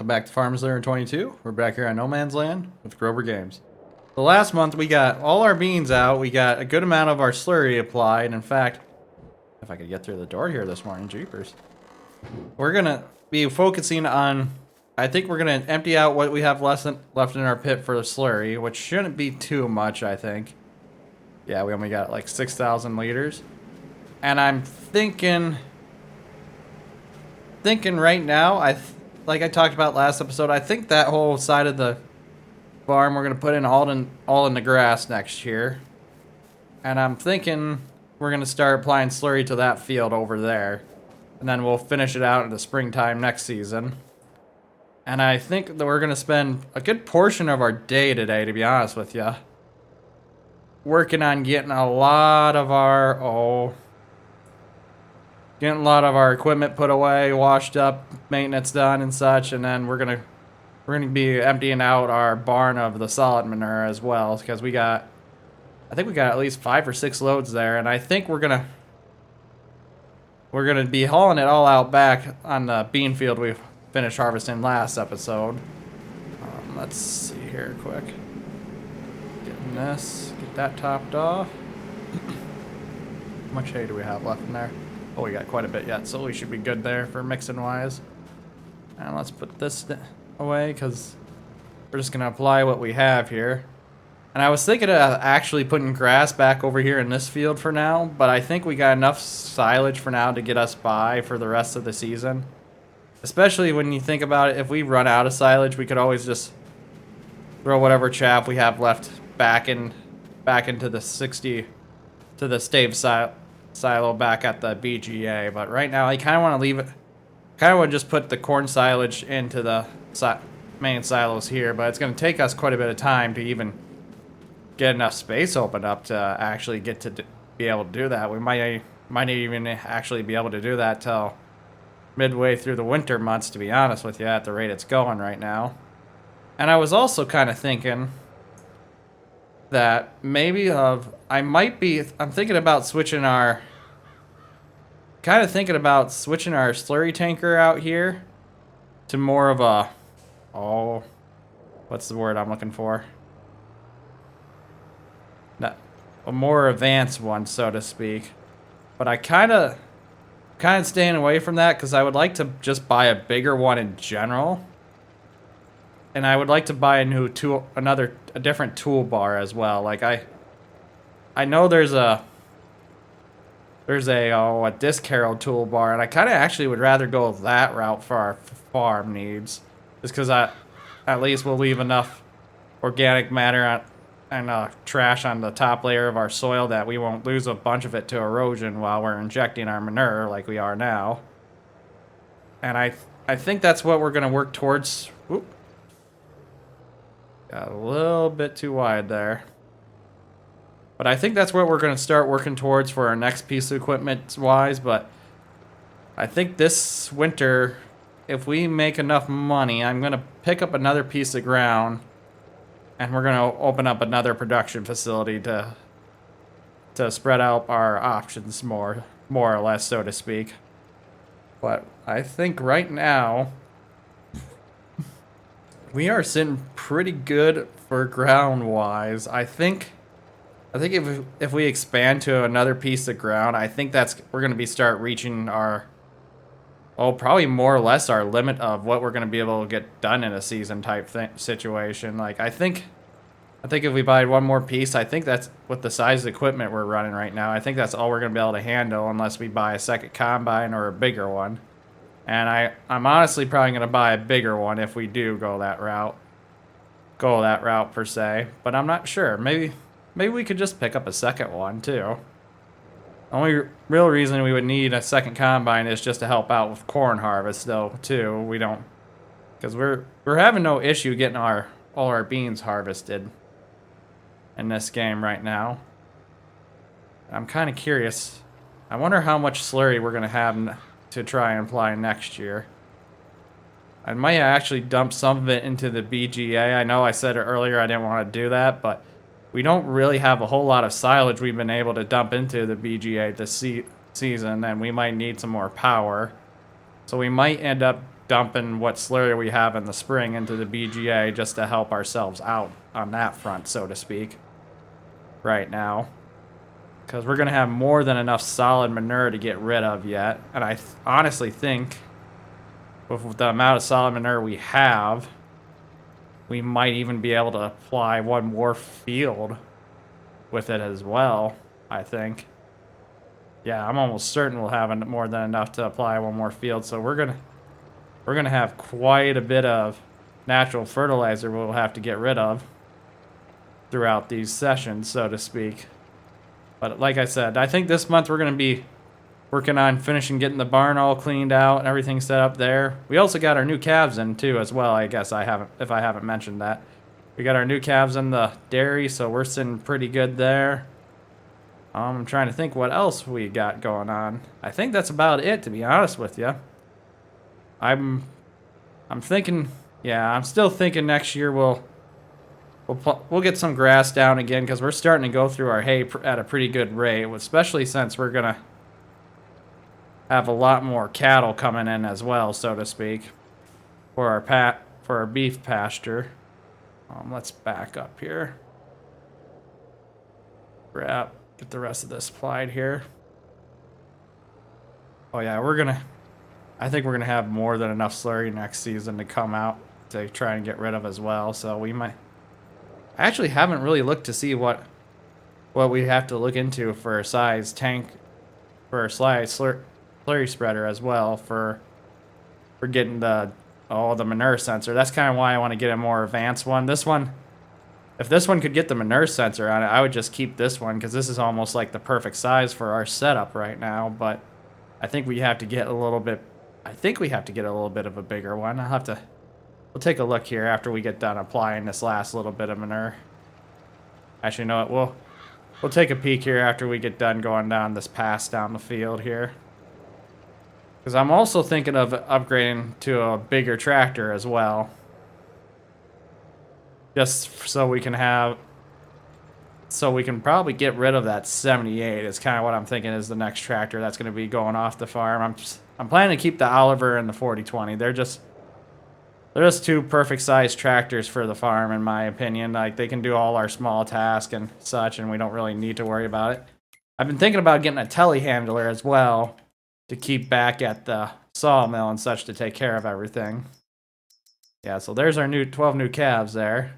welcome back to Farmers Lair 22. We're back here on No Man's Land with Grober Games. The last month we got all our beans out, we got a good amount of our slurry applied. In fact, if I could get through the door here this morning, jeepers. We're gonna be focusing on, I think we're gonna empty out what we have left in our pit for the slurry, which shouldn't be too much, I think. Yeah, we only got like 6,000 liters. And I'm thinking right now, like I talked about last episode, I think that whole side of the farm we're gonna put in all in the grass next year. And I'm thinking we're gonna start applying slurry to that field over there. And then we'll finish it out in the springtime next season. And I think that we're gonna spend a good portion of our day today, to be honest with you, working on getting a lot of our equipment put away, washed up, maintenance done and such, and then we're gonna be emptying out our barn of the solid manure as well, because I think we got at least 5 or 6 loads there, and I think we're gonna be hauling it all out back on the bean field we finished harvesting last episode. Let's see here quick. Getting this, get that topped off. How much hay do we have left in there? Oh, we got quite a bit yet, so we should be good there for mixing wise. And let's put this away, because we're just going to apply what we have here. And I was thinking of actually putting grass back over here in this field for now, but I think we got enough silage for now to get us by for the rest of the season. Especially when you think about it, if we run out of silage, we could always just throw whatever chaff we have left back into the stave silo back at the BGA. But right now I kind of want to leave it, just put the corn silage into the main silos here, but it's going to take us quite a bit of time to even get enough space opened up to actually get to be able to do that. We might not even actually be able to do that till midway through the winter months, to be honest with you, at the rate it's going right now. And I was also kind of thinking that maybe I'm thinking about switching our slurry tanker out here to more of a, what's the word I'm looking for? A more advanced one, so to speak. But I kind of staying away from that, because I would like to just buy a bigger one in general. And I would like to buy a different toolbar as well. Like I know there's a disc harrow toolbar, and I kind of actually would rather go that route for our farm needs, just because at least we'll leave enough organic matter and trash on the top layer of our soil that we won't lose a bunch of it to erosion while we're injecting our manure like we are now. And I think that's what we're going to work towards. Oop. Got a little bit too wide there. But I think that's what we're going to start working towards for our next piece of equipment wise. But I think this winter, if we make enough money, I'm going to pick up another piece of ground, and we're going to open up another production facility to spread out our options more or less, so to speak. But I think right now we are sitting pretty good for ground wise. I think if we expand to another piece of ground, I think we're going to start reaching probably more or less our limit of what we're going to be able to get done in a season type situation. Like I think if we buy one more piece, I think that's with the size of equipment we're running right now. I think that's all we're going to be able to handle unless we buy a second combine or a bigger one. And I'm honestly probably going to buy a bigger one if we do go that route per se. But I'm not sure. Maybe we could just pick up a second one too. The only real reason we would need a second combine is just to help out with corn harvest, though, too. Because we're having no issue getting all our beans harvested in this game right now. I'm kind of curious. I wonder how much slurry we're going to have to try and apply next year. I might actually dump some of it into the BGA. I know I said earlier I didn't want to do that, but we don't really have a whole lot of silage we've been able to dump into the BGA this season, and we might need some more power. So we might end up dumping what slurry we have in the spring into the BGA just to help ourselves out on that front, so to speak, right now. Because we're going to have more than enough solid manure to get rid of yet. And I honestly think with the amount of solid manure we have, we might even be able to apply one more field with it as well, I think. Yeah, I'm almost certain we'll have more than enough to apply one more field. So we're gonna have quite a bit of natural fertilizer we'll have to get rid of throughout these sessions, so to speak. But like I said, I think this month we're gonna be working on finishing getting the barn all cleaned out and everything set up there. We also got our new calves in too as well. I guess I haven't mentioned that. We got our new calves in the dairy, so we're sitting pretty good there. I'm trying to think what else we got going on. I think that's about it, to be honest with you. I'm thinking, yeah, I'm still thinking next year we'll get some grass down again because we're starting to go through our hay at a pretty good rate, especially since we're gonna have a lot more cattle coming in as well, so to speak, for our beef pasture. Let's back up here. Get the rest of this applied here. Oh yeah, I think we're gonna have more than enough slurry next season to come out to try and get rid of as well. So we might. I actually haven't really looked to see what we have to look into for a size tank, for a slurry spreader as well for getting the manure sensor. That's kind of why I want to get a more advanced one. This one, if this one could get the manure sensor on it, I would just keep this one because this is almost like the perfect size for our setup right now. But I think we have to get a little bit. I think we have to get a little bit of a bigger one. We'll take a look here after we get done applying this last little bit of manure. Actually, you know what? We'll take a peek here after we get done going down this pass down the field here. Because I'm also thinking of upgrading to a bigger tractor as well. Just so we can probably get rid of that 78 is kind of what I'm thinking is the next tractor that's going to be going off the farm. I'm planning to keep the Oliver and the 4020. They're just two perfect sized tractors for the farm, in my opinion. Like, they can do all our small tasks and such, and we don't really need to worry about it. I've been thinking about getting a telehandler as well to keep back at the sawmill and such to take care of everything. Yeah, so there's our 12 new calves there.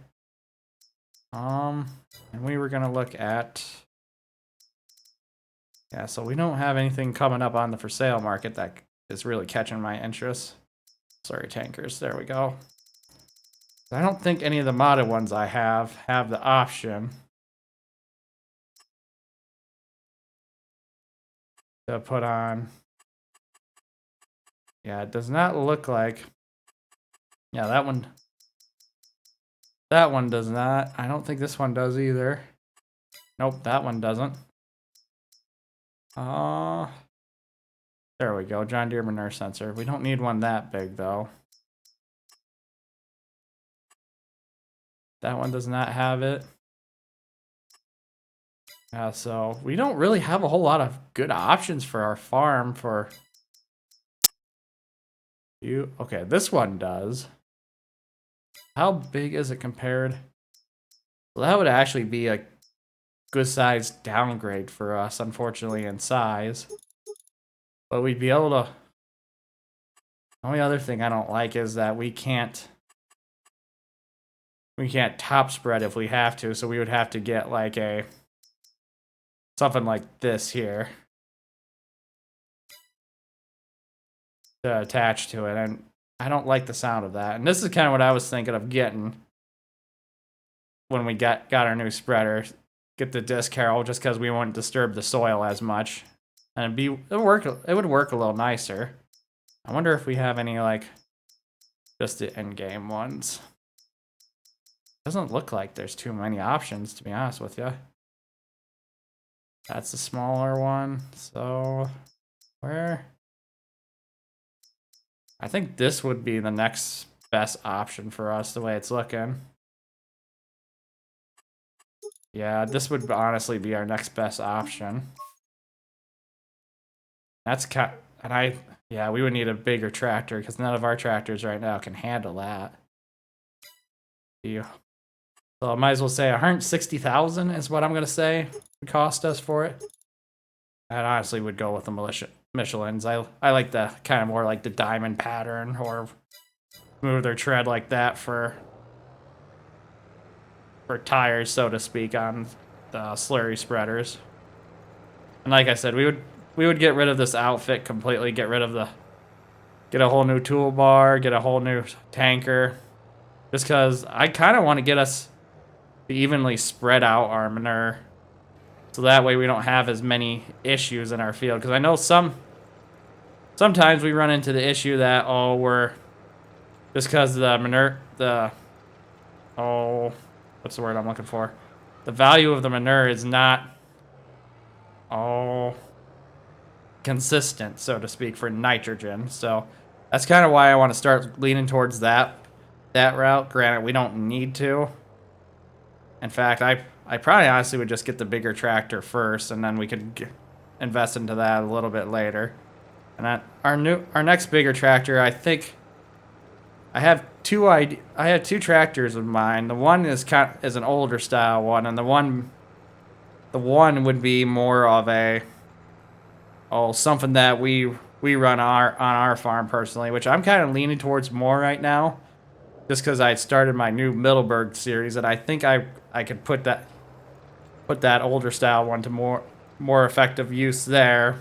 And we were gonna look at. Yeah, so we don't have anything coming up on the for sale market that is really catching my interest. Sorry, tankers. There we go. I don't think any of the modded ones I have the option to put on. Yeah, it does not look like. Yeah, that one. That one does not. I don't think this one does either. Nope, that one doesn't. There we go. John Deere manure sensor. We don't need one that big though. That one does not have it. Yeah, so we don't really have a whole lot of good options for our farm for you. Okay, this one does. How big is it compared? Well, that would actually be a good size downgrade for us, unfortunately, in size. But we'd be able to. The only other thing I don't like is that we can't top spread if we have to, so we would have to get like something like this here to attach to it, and I don't like the sound of that. And this is kind of what I was thinking of getting when we got our new spreader. Get the disc harrow just because we won't disturb the soil as much, and it would work a little nicer. I wonder if we have any like just the end game ones. Doesn't look like there's too many options, to be honest with you. That's the smaller one. So where? I think this would be the next best option for us the way it's looking. Yeah, this would honestly be our next best option. Yeah, we would need a bigger tractor because none of our tractors right now can handle that. So I might as well say 160,000 is what I'm gonna say would cost us for it. I honestly would go with the Michelin's. I like the kind of more like the diamond pattern or move their tread like that for tires, so to speak, on the slurry spreaders. And like I said, we would get rid of this outfit completely, get a whole new toolbar, get a whole new tanker. Just because I kind of want to get us to evenly spread out our manure. So that way we don't have as many issues in our field. Because I know sometimes we run into the issue that, just because the manure, what's the word I'm looking for? The value of the manure is not, consistent, so to speak, for nitrogen. So that's kind of why I want to start leaning towards that route. Granted, we don't need to. In fact, I probably honestly would just get the bigger tractor first, and then we could invest into that a little bit later. And our next bigger tractor, I think I have two tractors in mind. The one is an older style one, and the one would be more of a something that we run on our farm personally, which I'm kind of leaning towards more right now, just because I started my new Middleburg series, and I think I could put that older style one to more effective use there,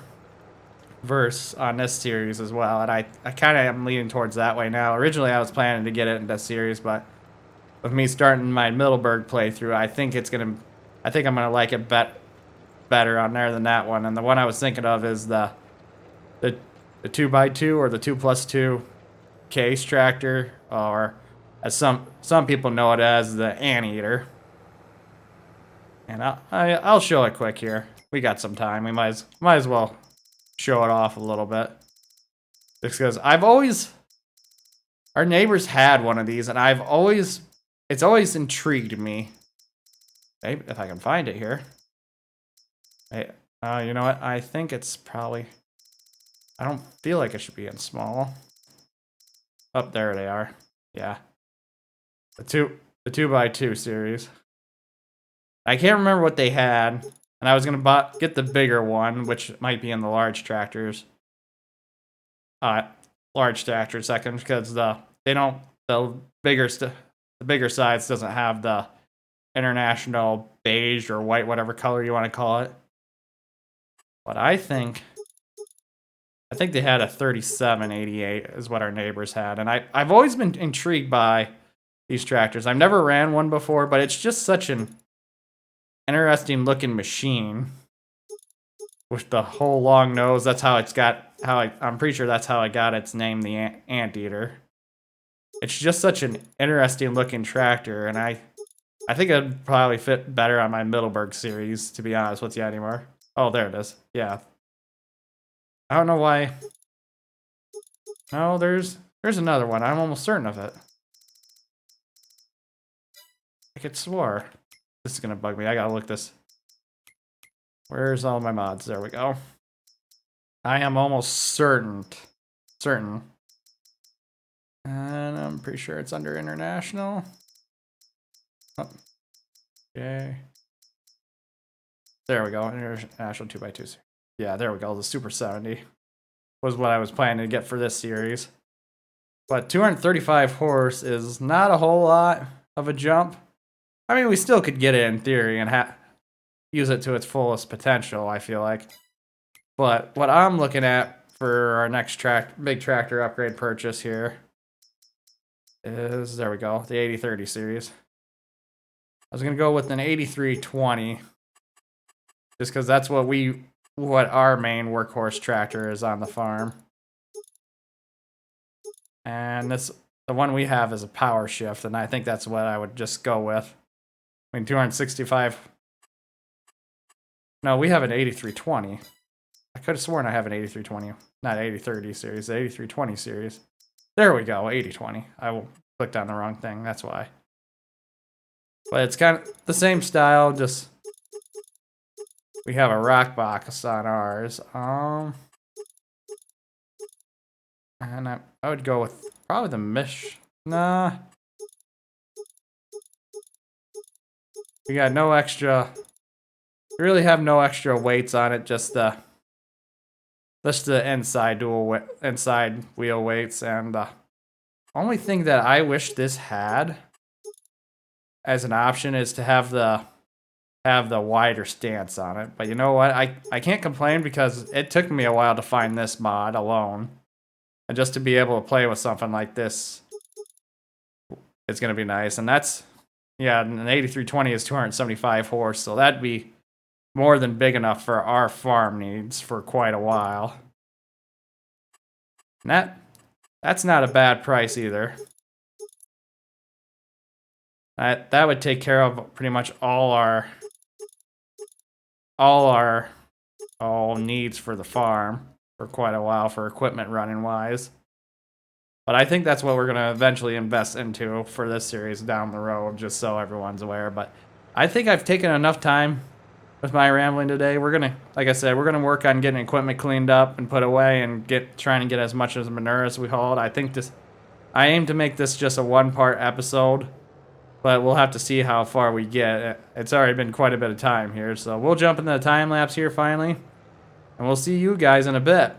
versus on this series as well. And I kind of am leaning towards that way now. Originally, I was planning to get it in this series, but with me starting my Middleburg playthrough, I think I'm gonna like it better on there than that one. And the one I was thinking of is the 2x2 or the 2+2 case tractor, or as some people know it as the Anteater. And I'll show it quick here. We got some time. We might as well show it off a little bit. Just because our neighbors had one of these, and it's always intrigued me. Maybe if I can find it here. You know what? I think it's probably, I don't feel like it should be in small. Up there they are. Yeah. The 2x2 series. I can't remember what they had, and I was gonna get the bigger one, which might be in the large tractors. Large tractor second, because the bigger size doesn't have the international beige or white, whatever color you want to call it. But I think they had a 3788 is what our neighbors had, and I've always been intrigued by these tractors. I've never ran one before, but it's just such an interesting looking machine with the whole long nose. That's how I'm pretty sure that's how I got its name, the Anteater. It's just such an interesting looking tractor, and I think it'd probably fit better on my Middleburg series, to be honest with you anymore. Oh, there it is. Yeah. I don't know why. No, there's another one. I'm almost certain of it. I could swore. This is gonna bug me. I gotta look this. Where's all my mods? There we go. I am almost certain. And I'm pretty sure it's under international. Oh. Okay. There we go. International 2x2. Yeah, there we go. The Super 70 was what I was planning to get for this series. But 235 horse is not a whole lot of a jump. I mean, we still could get it in theory and use it to its fullest potential, I feel like. But what I'm looking at for our next big tractor upgrade purchase here is, there we go, the 8030 series. I was going to go with an 8320, just because that's what our main workhorse tractor is on the farm. And the one we have is a power shift, and I think that's what I would just go with. I mean, 265. No, we have an 8320. I could have sworn I have an 8320, not 8030 series, the 8320 series. There we go, 8020. I clicked on the wrong thing, that's why. But it's kind of the same style, just we have a rock box on ours. And I would go with probably the mesh. Nah. We got no extra. We really have no extra weights on it, just the inside inside wheel weights. And the only thing that I wish this had as an option is to have the wider stance on it. But you know what? I can't complain because it took me a while to find this mod alone. And just to be able to play with something like this is going to be nice. And that's, yeah, an 8320 is 275 horse, so that'd be more than big enough for our farm needs for quite a while. And that's not a bad price either. That would take care of pretty much all our needs for the farm for quite a while for equipment running wise. But I think that's what we're gonna eventually invest into for this series down the road, just so everyone's aware. But I think I've taken enough time with my rambling today. We're gonna, like I said, we're gonna work on getting equipment cleaned up and put away and trying to get as much as manure as we hauled. I aim to make this just a 1-part episode, but we'll have to see how far we get. It's already been quite a bit of time here, so we'll jump into the time lapse here finally, and we'll see you guys in a bit.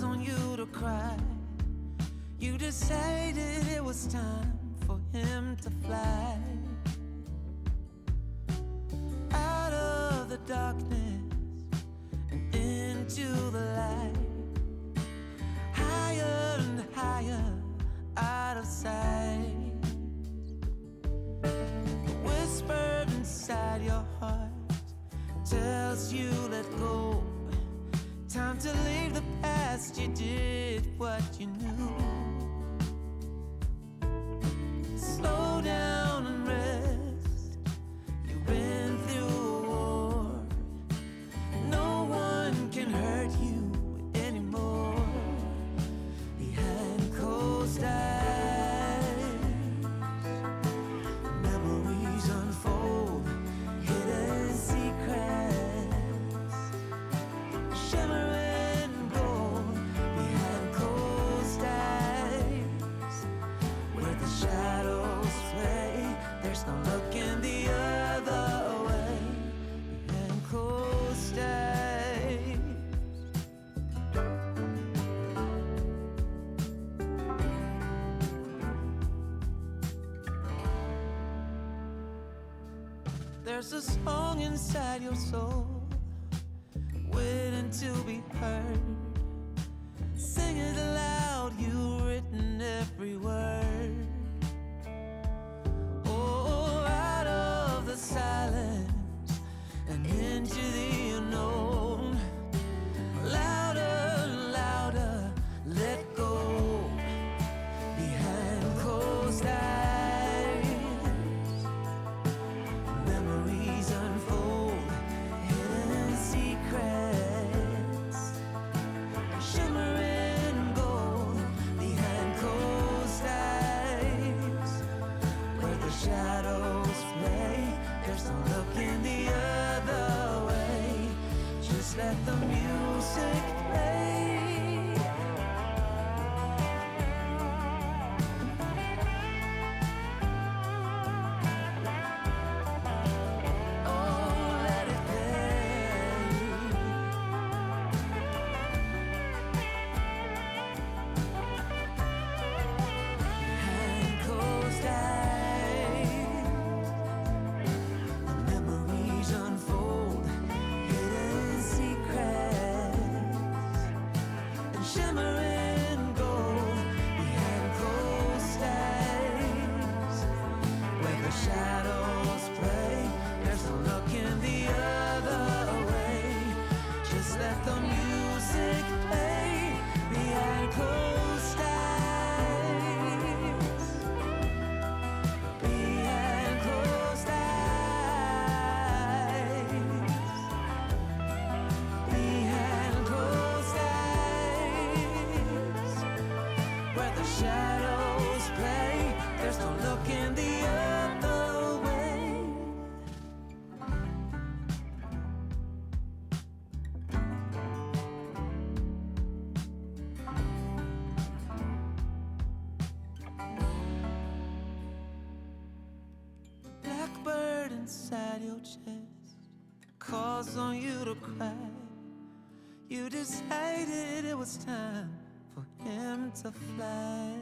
calls on you to cry. You decided it was time for him to fly out of the darkness and into the light, higher and higher out of sight. The whisper inside your heart tells you let go. Time to leave the past, you did what you knew. Slow down and rest, you've been through a war. No one can hurt you anymore. Behind closed eyes, memories unfold, hidden secrets, shimmering gold. Behind closed eyes, where the shadows play, there's no looking the other way. Behind closed eyes. There's a song inside your soul waiting to be heard. Sing it aloud, you've written every word. Oh, out of the silence and into the unknown. Louder and louder, let go. Behind closed eyes, memories unfold, hidden secrets, shimmering gold. Behind closed eyes, where the shadows play, there's no looking the other way. Just let the music play. Oh, let it play. Behind closed eyes, the memories unfold, hidden secrets, and shimmering gold. Behind closed eyes, where the shadows play, there's no looking the other way. Just let the music play. Behind closed eyes, behind closed eyes, behind closed eyes, where the shadows play, there's no looking the other way. Blackbird inside your chest calls on you to cry. You decided it was time for him to fly.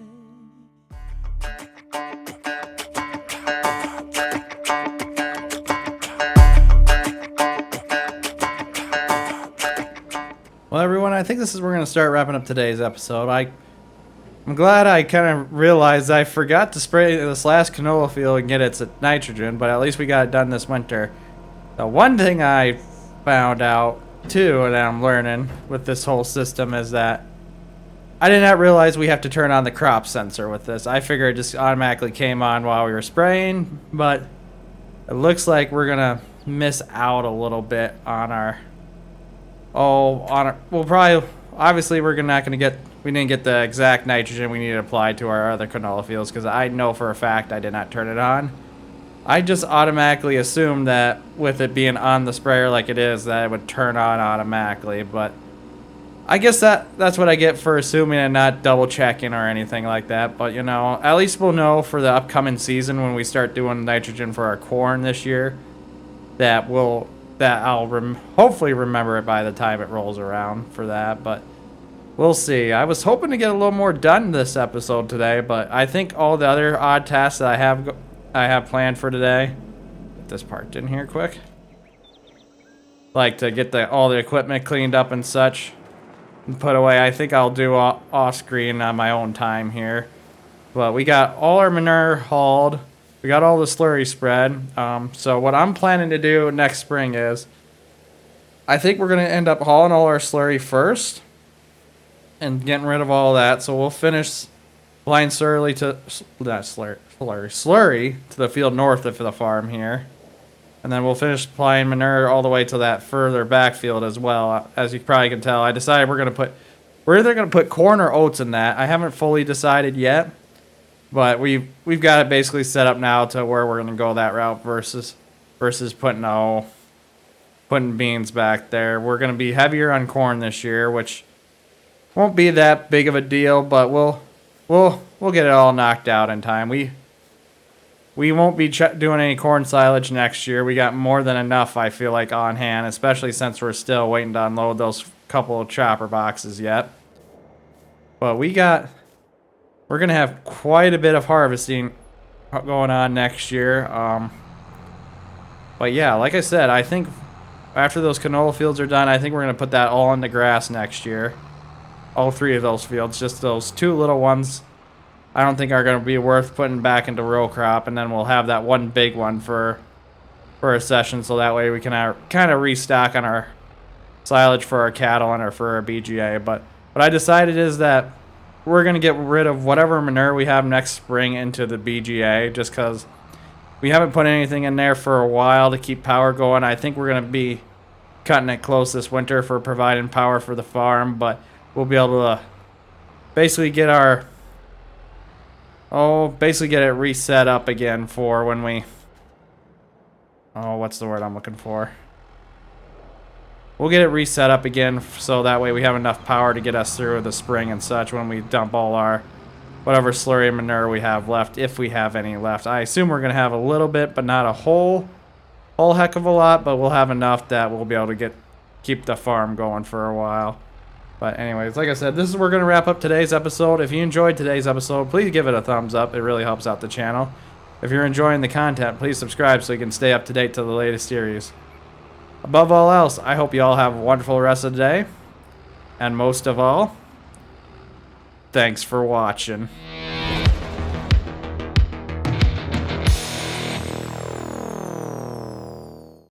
Well, everyone, I think we're going to start wrapping up today's episode. I'm glad I kind of realized I forgot to spray this last canola field and get its nitrogen, but at least we got it done this winter. The one thing I found out, too, and I'm learning with this whole system is that I did not realize we have to turn on the crop sensor with this. I figured it just automatically came on while we were spraying, but it looks like we're going to miss out a little bit on our... we'll probably... Obviously, we didn't get the exact nitrogen we needed to apply to our other canola fields because I know for a fact I did not turn it on. I just automatically assumed that with it being on the sprayer like it is, that it would turn on automatically, but I guess that's what I get for assuming and not double checking or anything like that. But, you know, at least we'll know for the upcoming season when we start doing nitrogen for our corn this year that I'll hopefully remember it by the time it rolls around for that. But We'll see. I was hoping to get a little more done this episode today, but I think all the other odd tasks that I have planned for today. Get this parked in here quick. Like to get all the equipment cleaned up and such and put away. I think I'll do off screen on my own time here. But we got all our manure hauled. We got all the slurry spread. So what I'm planning to do next spring is, I think we're going to end up hauling all our slurry first and getting rid of all that. So we'll finish applying slurry to the field north of the farm here. And then we'll finish applying manure all the way to that further backfield as well. As you probably can tell, I decided we're either going to put corn or oats in that. I haven't fully decided yet. But we've got it basically set up now to where we're going to go that route versus putting beans back there. We're going to be heavier on corn this year, which won't be that big of a deal, but we'll get it all knocked out in time. We won't be doing any corn silage next year. We got more than enough, I feel like, on hand, especially since we're still waiting to unload those couple of chopper boxes yet. But we're going to have quite a bit of harvesting going on next year. But yeah, like I said, I think after those canola fields are done, I think we're going to put that all in the grass next year. All 3 of those fields. Just those 2 little ones I don't think are going to be worth putting back into row crop. And then we'll have that one big one for a session. So that way we can kind of restock on our silage for our cattle and for our BGA. But what I decided is that we're going to get rid of whatever manure we have next spring into the BGA just because we haven't put anything in there for a while to keep power going. I think we're going to be cutting it close this winter for providing power for the farm, but we'll be able to basically get it reset up again for when we, what's the word I'm looking for? We'll get it reset up again so that way we have enough power to get us through the spring and such when we dump all our whatever slurry manure we have left, if we have any left. I assume we're going to have a little bit, but not a whole heck of a lot, but we'll have enough that we'll be able to keep the farm going for a while. But anyways, like I said, this is where we're going to wrap up today's episode. If you enjoyed today's episode, please give it a thumbs up. It really helps out the channel. If you're enjoying the content, please subscribe so you can stay up to date to the latest series. Above all else, I hope you all have a wonderful rest of the day. And most of all, thanks for watching.